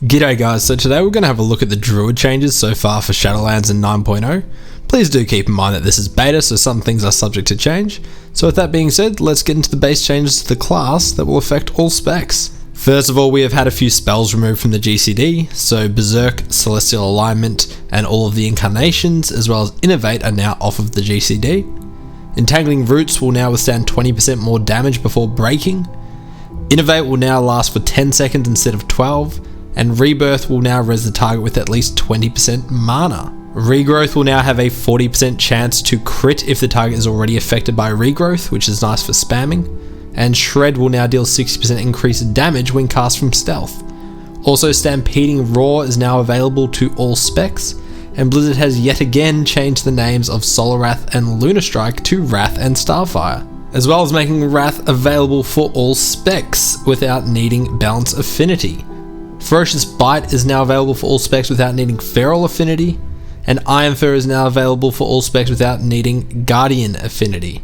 G'day guys, so today we're going to have a look at the Druid changes so far for Shadowlands in 9.0. Please do keep in mind that this is beta, so some things are subject to change. So with that being said, let's get into the base changes to the class that will affect all specs. First of all, we have had a few spells removed from the GCD, so Berserk, Celestial Alignment, and all of the Incarnations, as well as Innovate are now off of the GCD. Entangling Roots will now withstand 20% more damage before breaking. Innovate will now last for 10 seconds instead of 12. And Rebirth will now res the target with at least 20% mana. Regrowth will now have a 40% chance to crit if the target is already affected by regrowth, which is nice for spamming. And Shred will now deal 60% increased damage when cast from stealth. Also, Stampeding Roar is now available to all specs, and Blizzard has yet again changed the names of Solar Wrath and Lunar Strike to Wrath and Starfire, as well as making Wrath available for all specs without needing Balance Affinity. Ferocious Bite is now available for all specs without needing Feral Affinity, and Iron Fur is now available for all specs without needing Guardian Affinity.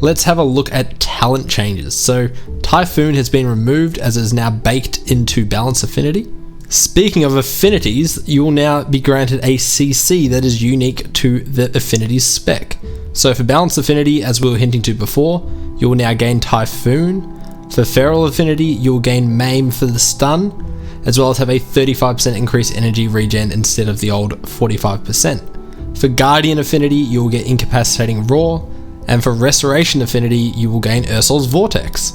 Let's have a look at talent changes. So Typhoon has been removed as it is now baked into Balance Affinity. Speaking of affinities, you will now be granted a CC that is unique to the affinities spec. So for Balance Affinity, as we were hinting to before, you will now gain Typhoon. For Feral Affinity, you will gain Maim for the stun, as well as have a 35% increased energy regen instead of the old 45%. For Guardian Affinity, you will get Incapacitating Roar, and for Restoration Affinity, you will gain Ursol's Vortex.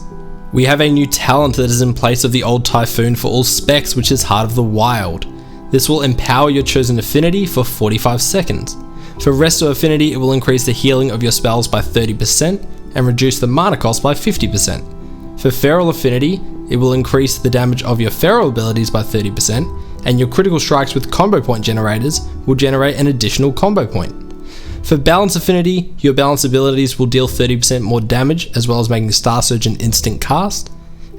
We have a new talent that is in place of the old Typhoon for all specs, which is Heart of the Wild. This will empower your chosen affinity for 45 seconds. For Restore Affinity, it will increase the healing of your spells by 30% and reduce the mana cost by 50%. For Feral Affinity, it will increase the damage of your feral abilities by 30%, and your critical strikes with combo point generators will generate an additional combo point. For Balance Affinity, your balance abilities will deal 30% more damage, as well as making Star Surge an instant cast.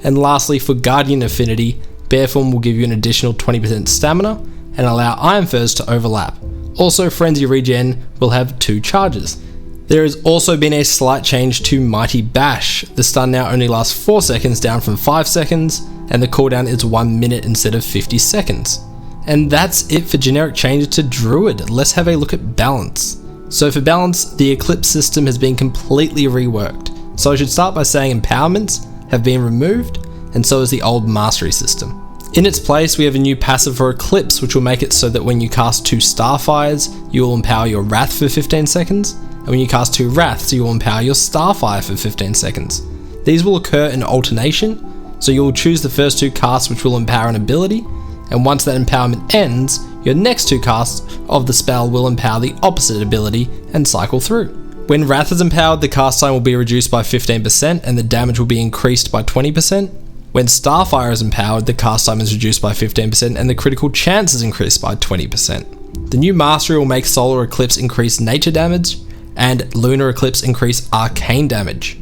And lastly, for Guardian Affinity, Bear Form will give you an additional 20% stamina, and allow Iron Furs to overlap. Also, Frenzy Regen will have 2 charges. There has also been a slight change to Mighty Bash. The stun now only lasts 4 seconds, down from 5 seconds, and the cooldown is 1 minute instead of 50 seconds. And that's it for generic changes to Druid. Let's have a look at balance. So for balance, the Eclipse system has been completely reworked. So I should start by saying empowerments have been removed, and so is the old mastery system. In its place, we have a new passive for Eclipse, which will make it so that when you cast 2 Starfires, you will empower your Wrath for 15 seconds, and when you cast 2 Wraths, you will empower your Starfire for 15 seconds. These will occur in alternation, so you will choose the first 2 casts which will empower an ability, and once that empowerment ends, your next 2 casts of the spell will empower the opposite ability and cycle through. When Wrath is empowered, the cast time will be reduced by 15% and the damage will be increased by 20%. When Starfire is empowered, the cast time is reduced by 15% and the critical chance is increased by 20%. The new mastery will make Solar Eclipse increase nature damage, and Lunar Eclipse increase arcane damage.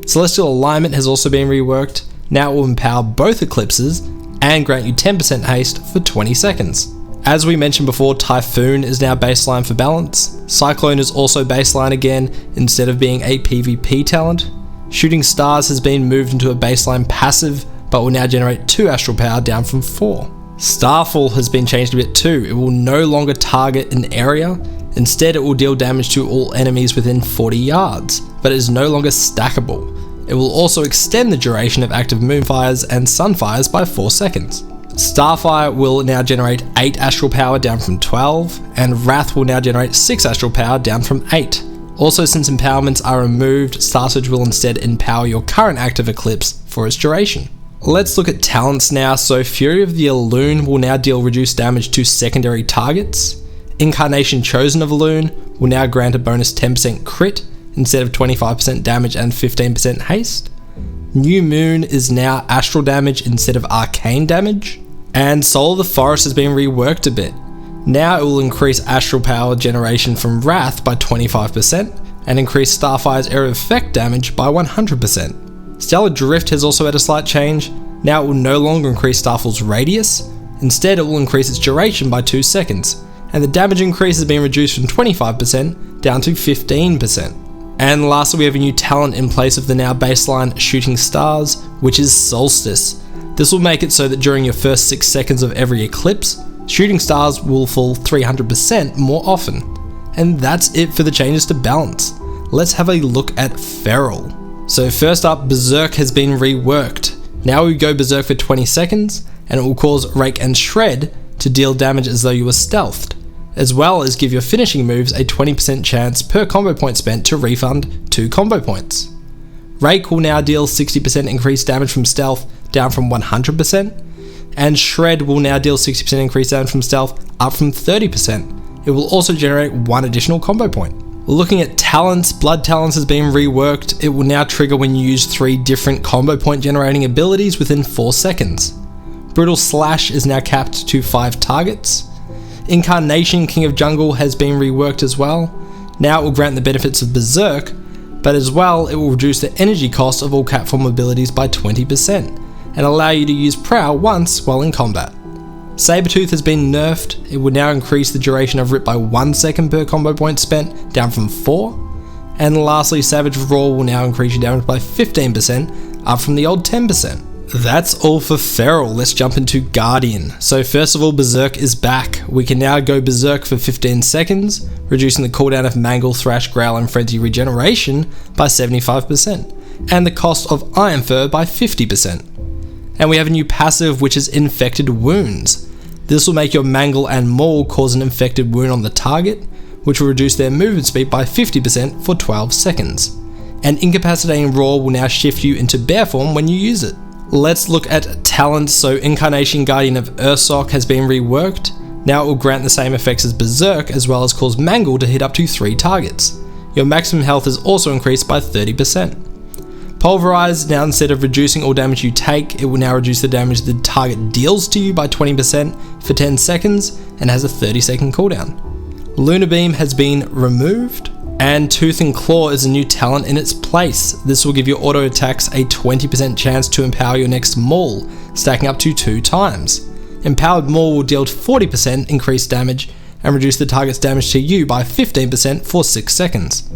Celestial Alignment has also been reworked. Now it will empower both eclipses and grant you 10% haste for 20 seconds. As we mentioned before, Typhoon is now baseline for balance. Cyclone is also baseline again instead of being a PvP talent. Shooting Stars has been moved into a baseline passive, but will now generate 2 astral power down from 4. Starfall has been changed a bit too. It will no longer target an area. Instead, it will deal damage to all enemies within 40 yards, but it is no longer stackable. It will also extend the duration of active Moonfires and Sunfires by 4 seconds. Starfire will now generate 8 astral power down from 12, and Wrath will now generate 6 astral power down from 8. Also, since empowerments are removed, Star Surge will instead empower your current active Eclipse for its duration. Let's look at talents now. So Fury of the Elune will now deal reduced damage to secondary targets. Incarnation Chosen of Elune will now grant a bonus 10% crit instead of 25% damage and 15% haste. New Moon is now astral damage instead of arcane damage. And Soul of the Forest has been reworked a bit. Now it will increase astral power generation from Wrath by 25% and increase Starfire's area of effect damage by 100%. Stellar Drift has also had a slight change. Now it will no longer increase Starfall's radius. Instead, it will increase its duration by 2 seconds. And the damage increase has been reduced from 25% down to 15%. And lastly, we have a new talent in place of the now baseline Shooting Stars, which is Solstice. This will make it so that during your first 6 seconds of every eclipse, shooting stars will fall 300% more often. And that's it for the changes to balance. Let's have a look at Feral. So first up, Berserk has been reworked. Now we go Berserk for 20 seconds, and it will cause Rake and Shred to deal damage as though you were stealthed, as well as give your finishing moves a 20% chance per combo point spent to refund 2 combo points. Rake will now deal 60% increased damage from stealth, down from 100%, and Shred will now deal 60% increased damage from stealth, up from 30%. It will also generate 1 additional combo point. Looking at talents, Blood Talents has been reworked. It will now trigger when you use 3 different combo point generating abilities within 4 seconds. Brutal Slash is now capped to 5 targets. Incarnation King of Jungle has been reworked as well. Now it will grant the benefits of Berserk, but as well it will reduce the energy cost of all cap form abilities by 20% and allow you to use Prow once while in combat. Sabertooth has been nerfed. It will now increase the duration of Rip by 1 second per combo point spent, down from 4. And lastly, Savage Roar will now increase your damage by 15%, up from the old 10%. That's all for Feral. Let's jump into Guardian. So first of all, Berserk is back. We can now go Berserk for 15 seconds, reducing the cooldown of Mangle, Thrash, Growl and Frenzy regeneration by 75%, and the cost of Iron Fur by 50%. And we have a new passive, which is Infected Wounds. This will make your Mangle and Maul cause an infected wound on the target, which will reduce their movement speed by 50% for 12 seconds. And Incapacitating Roar will now shift you into bear form when you use it. Let's look at talents. So Incarnation Guardian of Ursoc has been reworked. Now it will grant the same effects as Berserk, as well as cause Mangle to hit up to 3 targets. Your maximum health is also increased by 30%. Pulverize, now instead of reducing all damage you take, it will now reduce the damage the target deals to you by 20% for 10 seconds and has a 30-second cooldown. Lunar Beam has been removed, and Tooth and Claw is a new talent in its place. This will give your auto attacks a 20% chance to empower your next Maul, stacking up to 2 times. Empowered Maul will deal 40% increased damage and reduce the target's damage to you by 15% for 6 seconds.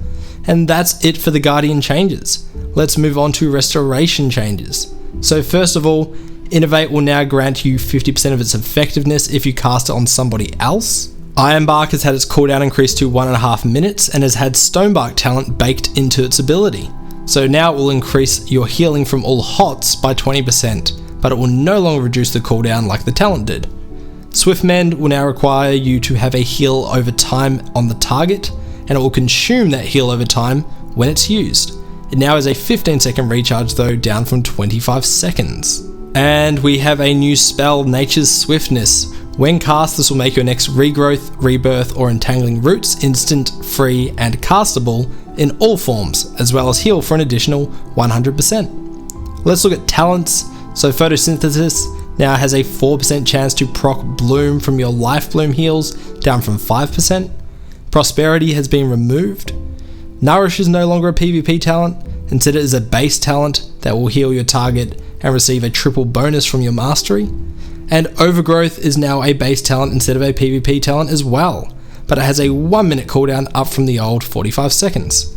And that's it for the Guardian changes. Let's move on to Restoration changes. So first of all, Innovate will now grant you 50% of its effectiveness if you cast it on somebody else. Ironbark has had its cooldown increased to 1.5 minutes and has had Stonebark talent baked into its ability. So now it will increase your healing from all hots by 20%, but it will no longer reduce the cooldown like the talent did. Swiftmend will now require you to have a heal over time on the target, and it will consume that heal over time when it's used. It now has a 15-second recharge though, down from 25 seconds. And we have a new spell, Nature's Swiftness. When cast, this will make your next Regrowth, Rebirth or Entangling Roots instant, free and castable in all forms, as well as heal for an additional 100%. Let's look at talents. So Photosynthesis now has a 4% chance to proc Bloom from your Life Bloom heals, down from 5%. Prosperity has been removed. Nourish is no longer a PvP talent, instead it is a base talent that will heal your target and receive a triple bonus from your mastery. And Overgrowth is now a base talent instead of a PvP talent as well, but it has a 1 minute cooldown up from the old 45 seconds.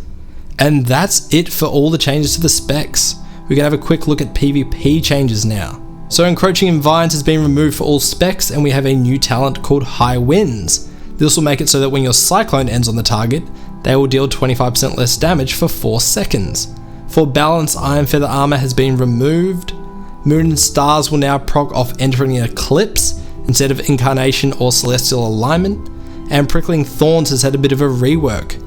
And that's it for all the changes to the specs. We can have a quick look at PvP changes now. So Encroaching in Vines has been removed for all specs, and we have a new talent called High Winds. This will make it so that when your Cyclone ends on the target, they will deal 25% less damage for 4 seconds. For balance, Iron Feather Armor has been removed. Moon and Stars will now proc off entering an eclipse instead of Incarnation or Celestial Alignment. And Prickling Thorns has had a bit of a rework.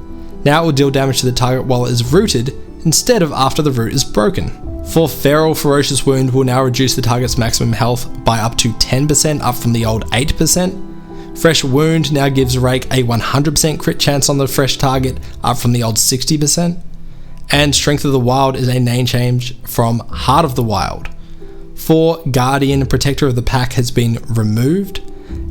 Now it will deal damage to the target while it is rooted instead of after the root is broken. For Feral, Ferocious Wound will now reduce the target's maximum health by up to 10%, up from the old 8%. Fresh Wound now gives Rake a 100% crit chance on the fresh target, up from the old 60%. And Strength of the Wild is a name change from Heart of the Wild. For Guardian, Protector of the Pack has been removed,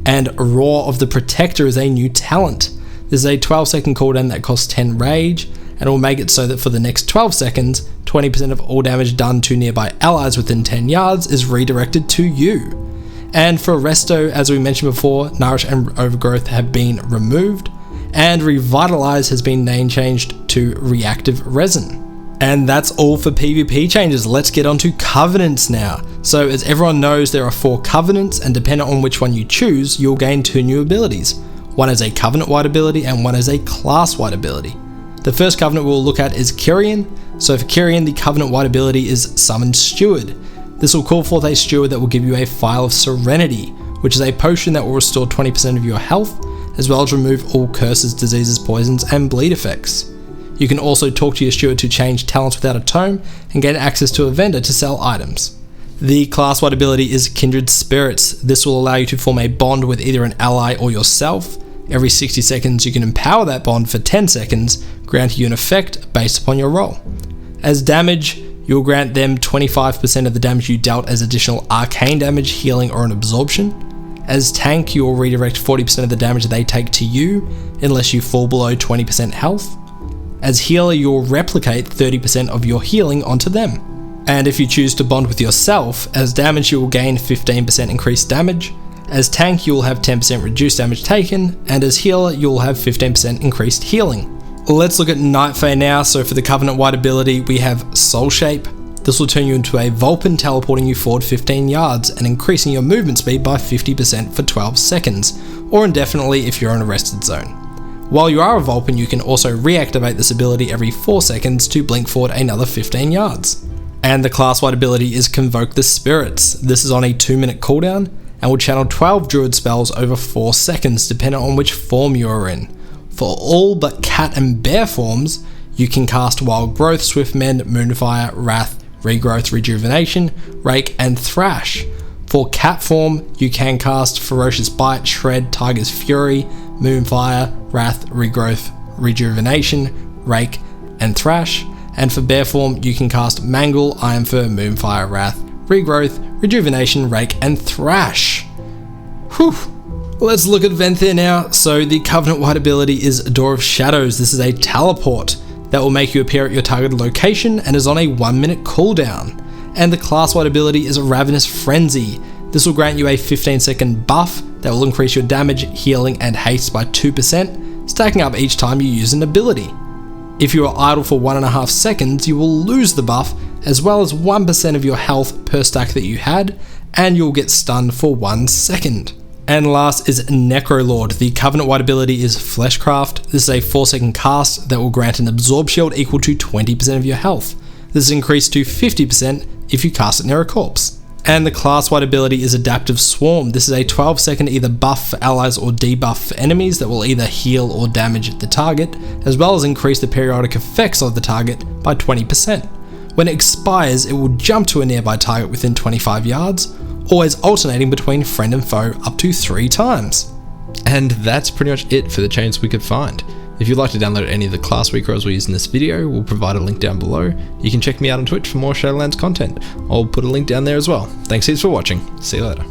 and Roar of the Protector is a new talent. This is a 12-second cooldown that costs 10 rage, and it will make it so that for the next 12 seconds, 20% of all damage done to nearby allies within 10 yards is redirected to you. And for Resto, as we mentioned before, Nourish and Overgrowth have been removed, and Revitalize has been name changed to Reactive Resin. And that's all for PvP changes. Let's get on to covenants now. So as everyone knows, there are 4 covenants, and depending on which one you choose, you'll gain 2 new abilities. One is a covenant-wide ability and one is a class-wide ability. The first covenant we'll look at is Kyrian. So for Kyrian, the covenant-wide ability is Summon Steward. This will call forth a steward that will give you a Phial of Serenity, which is a potion that will restore 20% of your health, as well as remove all curses, diseases, poisons, and bleed effects. You can also talk to your steward to change talents without a tome and gain access to a vendor to sell items. The class-wide ability is Kindred Spirits. This will allow you to form a bond with either an ally or yourself. Every 60 seconds you can empower that bond for 10 seconds, granting you an effect based upon your roll. As damage, you'll grant them 25% of the damage you dealt as additional arcane damage, healing, or an absorption. As tank, you will redirect 40% of the damage they take to you, unless you fall below 20% health. As healer, you'll replicate 30% of your healing onto them. And if you choose to bond with yourself, as damage you will gain 15% increased damage. As tank, you will have 10% reduced damage taken, and as healer, you will have 15% increased healing. Let's look at Nightfare now. So for the covenant-wide ability, we have Soul Shape. This will turn you into a Vulpin, teleporting you forward 15 yards and increasing your movement speed by 50% for 12 seconds, or indefinitely if you're in a rested zone. While you are a Vulpin, you can also reactivate this ability every 4 seconds to blink forward another 15 yards. And the class-wide ability is Convoke the Spirits. This is on a 2-minute cooldown and will channel 12 Druid spells over 4 seconds depending on which form you are in. For all but cat and bear forms, you can cast Wild Growth, Swift Mend, Moonfire, Wrath, Regrowth, Rejuvenation, Rake, and Thrash. For cat form, you can cast Ferocious Bite, Shred, Tiger's Fury, Moonfire, Wrath, Regrowth, Rejuvenation, Rake, and Thrash. And for bear form, you can cast Mangle, Iron Fur, Moonfire, Wrath, Regrowth, Rejuvenation, Rake, and Thrash. Whew. Let's look at Venthyr now. So the covenant-wide ability is Door of Shadows. This is a teleport that will make you appear at your targeted location and is on a 1-minute cooldown. And the class-wide ability is Ravenous Frenzy. This will grant you a 15-second buff that will increase your damage, healing, and haste by 2%, stacking up each time you use an ability. If you are idle for 1.5 seconds, you will lose the buff, as well as 1% of your health per stack that you had, and you'll get stunned for 1 second. And last is Necrolord. The covenant-wide ability is Fleshcraft. This is a 4-second cast that will grant an absorb shield equal to 20% of your health. This is increased to 50% if you cast it near a corpse. And the class-wide ability is Adaptive Swarm. This is a 12-second either buff for allies or debuff for enemies that will either heal or damage the target, as well as increase the periodic effects of the target by 20%. When it expires, it will jump to a nearby target within 25 yards, always alternating between friend and foe up to 3 times. And that's pretty much it for the changes we could find. If you'd like to download any of the class recalls we used in this video, we'll provide a link down below. You can check me out on Twitch for more Shadowlands content. I'll put a link down there as well. Thanks heaps for watching. See you later.